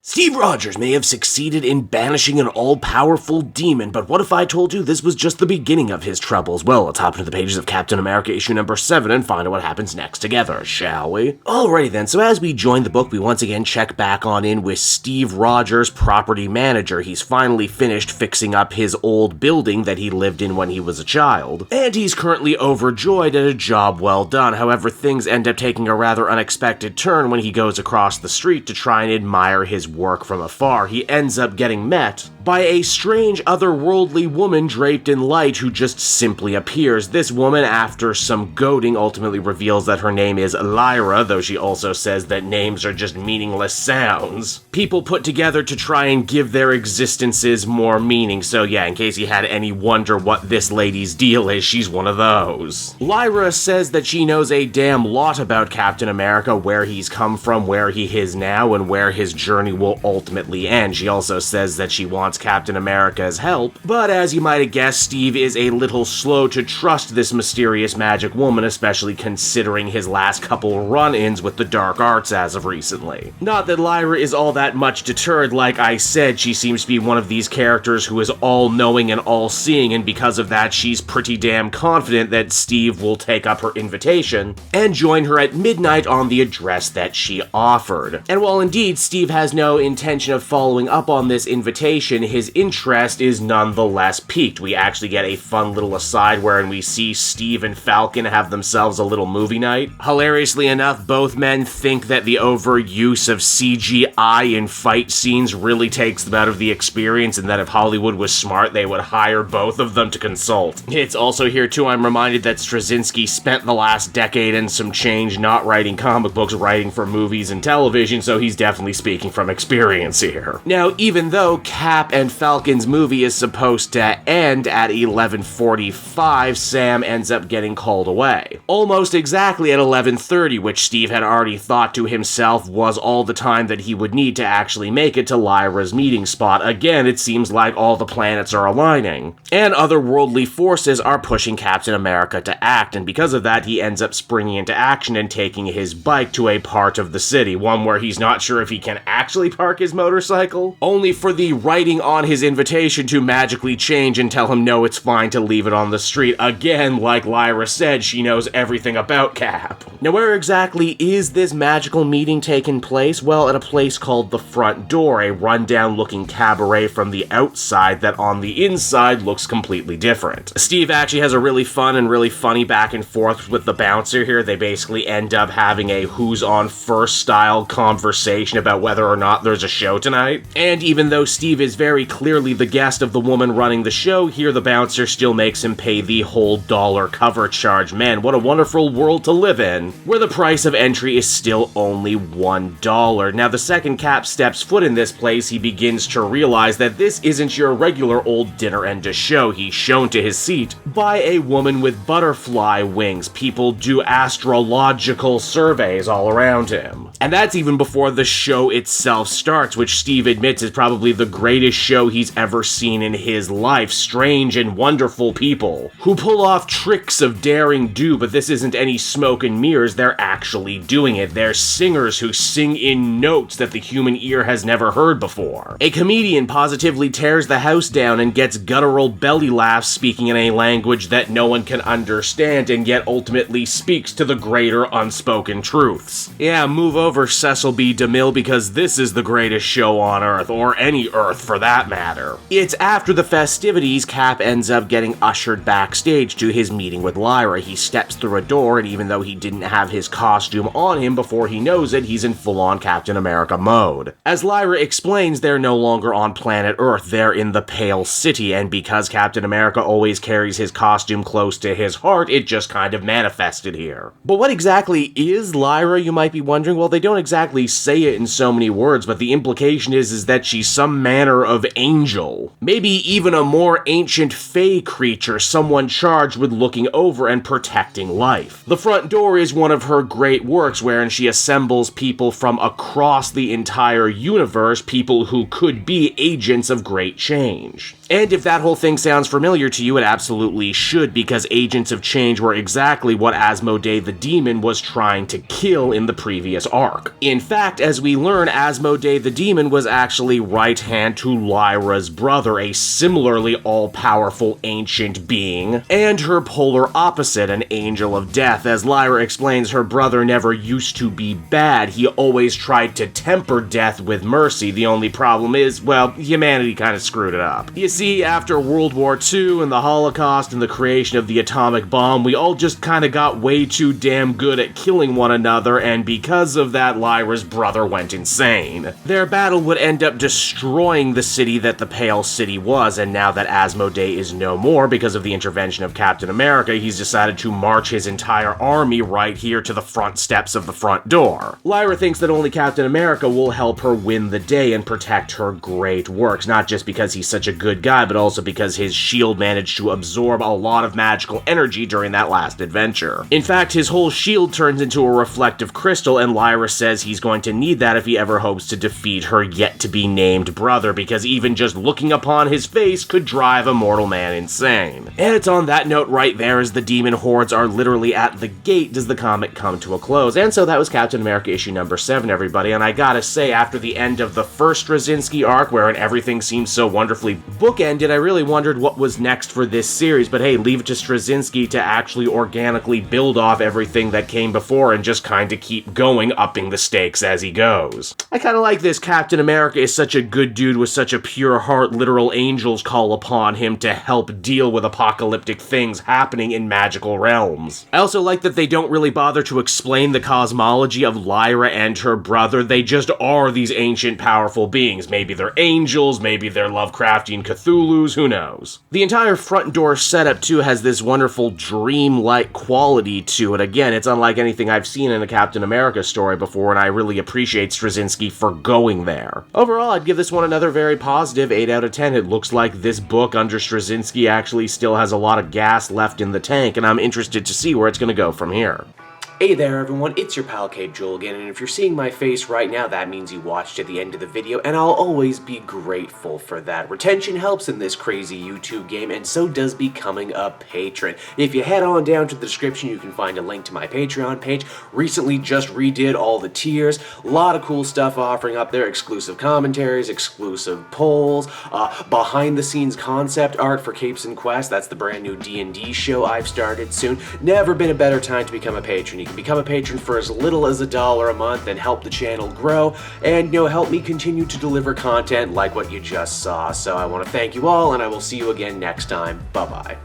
Steve Rogers may have succeeded in banishing an all-powerful demon, but what if I told you this was just the beginning of his troubles? Well, let's hop into the pages of Captain America issue number 7 and find out what happens next together, shall we? Alrighty then, so as we join the book, we once again check back on in with Steve Rogers, property manager. He's finally finished fixing up his old building that he lived in when he was a child, and he's currently overjoyed at a job well done. However, things end up taking a rather unexpected turn when he goes across the street to try and admire his work from afar. He ends up getting met by a strange otherworldly woman draped in light who just simply appears. This woman, after some goading, ultimately reveals that her name is Lyla, though she also says that names are just meaningless sounds. People put together to try and give their existences more meaning, so yeah, in case you had any wonder what this lady's deal is, she's one of those. Lyla says that she knows a damn lot about Captain America, where he's come from, where he is now, and where his journey will ultimately end. She also says that she wants Captain America's help, but as you might have guessed, Steve is a little slow to trust this mysterious magic woman, especially considering his last couple run-ins with the dark arts as of recently. Not that Lyla is all that much deterred. Like I said, she seems to be one of these characters who is all-knowing and all-seeing, and because of that, she's pretty damn confident that Steve will take up her invitation and join her at midnight on the address that she offered. And while indeed Steve has no intention of following up on this invitation, his interest is nonetheless piqued. We actually get a fun little aside wherein we see Steve and Falcon have themselves a little movie night. Hilariously enough, both men think that the overuse of CGI in fight scenes really takes them out of the experience, and that if Hollywood was smart, they would hire both of them to consult. It's also here too I'm reminded that Straczynski spent the last decade and some change not writing comic books, writing for movies and television, so he's definitely speaking from experience here. Now, even though Cap and Falcon's movie is supposed to end at 11:45, Sam ends up getting called away. Almost exactly at 11:30, which Steve had already thought to himself was all the time that he would need to actually make it to Lyra's meeting spot. Again, it seems like all the planets are aligning, and otherworldly forces are pushing Captain America to act, and because of that, he ends up springing into action and taking his bike to a part of the city, one where he's not sure if he can actually park his motorcycle, only for the writing on his invitation to magically change and tell him no, it's fine to leave it on the street. Again, like Lyra said, she knows everything about Cap. Now, where exactly is this magical meeting taking place? Well, at a place called the Front Door, a rundown-looking cabaret from the outside that on the inside looks completely different. Steve actually has a really fun and really funny back and forth with the bouncer here. They basically end up having a who's on first style conversation about whether or not there's a show tonight. And even though Steve is very clearly the guest of the woman running the show, here the bouncer still makes him pay the whole dollar cover charge. Man, what a wonderful world to live in, where the price of entry is still only $1. Now, the second Cap steps foot in this place, he begins to realize that this isn't your regular old dinner and a show. He's shown to his seat by a woman with butterfly wings. People do astrological surveys all around him. And that's even before the show itself starts, which Steve admits is probably the greatest show he's ever seen in his life. Strange and wonderful people who pull off tricks of daring do, but this isn't any smoke and mirrors, they're actually doing it. They're singers who sing in notes that the human ear has never heard before. A comedian positively tears the house down and gets guttural belly laughs speaking in a language that no one can understand, and yet ultimately speaks to the greater unspoken truths. Yeah, move over, Cecil B. DeMille, because this is the greatest show on Earth, or any Earth for that matter. It's after the festivities, Cap ends up getting ushered backstage to his meeting with Lyra. He steps through a door, and even though he didn't have his costume on him, before he knows it, he's in full-on Captain America mode. As Lyra explains, they're no longer on planet Earth, they're in the Pale City, and because Captain America always carries his costume close to his heart, it just kind of manifested here. But what exactly is Lyra, you might be wondering? Well, they don't exactly say it in so many words, but the implication is that she's some manner of angel. Maybe even a more ancient fae creature, someone charged with looking over and protecting life. The Front Door is one of her great works, wherein she assembles people from across the entire universe, people who could be agents of great change. And if that whole thing sounds familiar to you, it absolutely should, because Agents of Change were exactly what Asmoday the Demon was trying to kill in the previous arc. In fact, as we learn, Asmoday the Demon was actually right hand to Lyra's brother, a similarly all-powerful ancient being, and her polar opposite, an angel of death. As Lyra explains, her brother never used to be bad. He always tried to temper death with mercy. The only problem is, well, humanity kind of screwed it up. You see, after World War II and the Holocaust and the creation of the atomic bomb, we all just kind of got way too damn good at killing one another, and because of that, Lyra's brother went insane. Their battle would end up destroying the city that the Pale City was, and now that Asmoday is no more because of the intervention of Captain America, he's decided to march his entire army right here to the front steps of the front door. Lyra thinks that only Captain America will help her win the day and protect her great works, not just because he's such a good guy, but also because his shield managed to absorb a lot of magical energy during that last adventure. In fact, his whole shield turns into a reflective crystal, and Lyra says he's going to need that if he ever hopes to defeat her yet-to-be-named brother, because even just looking upon his face could drive a mortal man insane. And it's on that note right there, as the demon hordes are literally at the gate, does the comic come to a close. And so that was Captain America issue number 7, everybody, and I gotta say, after the end of the first Straczynski arc, wherein everything seems so wonderfully bookended, I really wondered what was next for this series, but hey, leave it to Straczynski to actually organically build off everything that came before and just kinda keep going, upping the stakes as he goes. I kinda like this. Captain America is such a good dude with such a pure heart. Literal angels call upon him to help deal with apocalyptic things happening in magical realms. I also like that they don't really bother to explain the cosmology of Lyra and her brother. They just are these ancient, powerful beings. Maybe they're angels, maybe they're Lovecraftian Cthulhus, who knows? The entire front door setup, too, has this wonderful dream-like quality to it. Again, it's unlike anything I've seen in a Captain America story before, and I really appreciate Straczynski for going there. Overall, I'd give this one another very positive 8 out of 10. It looks like this book under Straczynski actually still has a lot of gas left in the tank, and I'm interested to see where it's going to go from here. Hey there everyone, it's your pal Cape Joel again, and if you're seeing my face right now, that means you watched to the end of the video, and I'll always be grateful for that. Retention helps in this crazy YouTube game, and so does becoming a patron. If you head on down to the description, you can find a link to my Patreon page. Recently just redid all the tiers, a lot of cool stuff offering up there, exclusive commentaries, exclusive polls, behind the scenes concept art for Capes and Quest. That's the brand new D&D show I've started soon. Never been a better time to become a patron. You can become a patron for as little as $1 a month and help the channel grow, and help me continue to deliver content like what you just saw. So I want to thank you all, and I will see you again next time. Bye bye.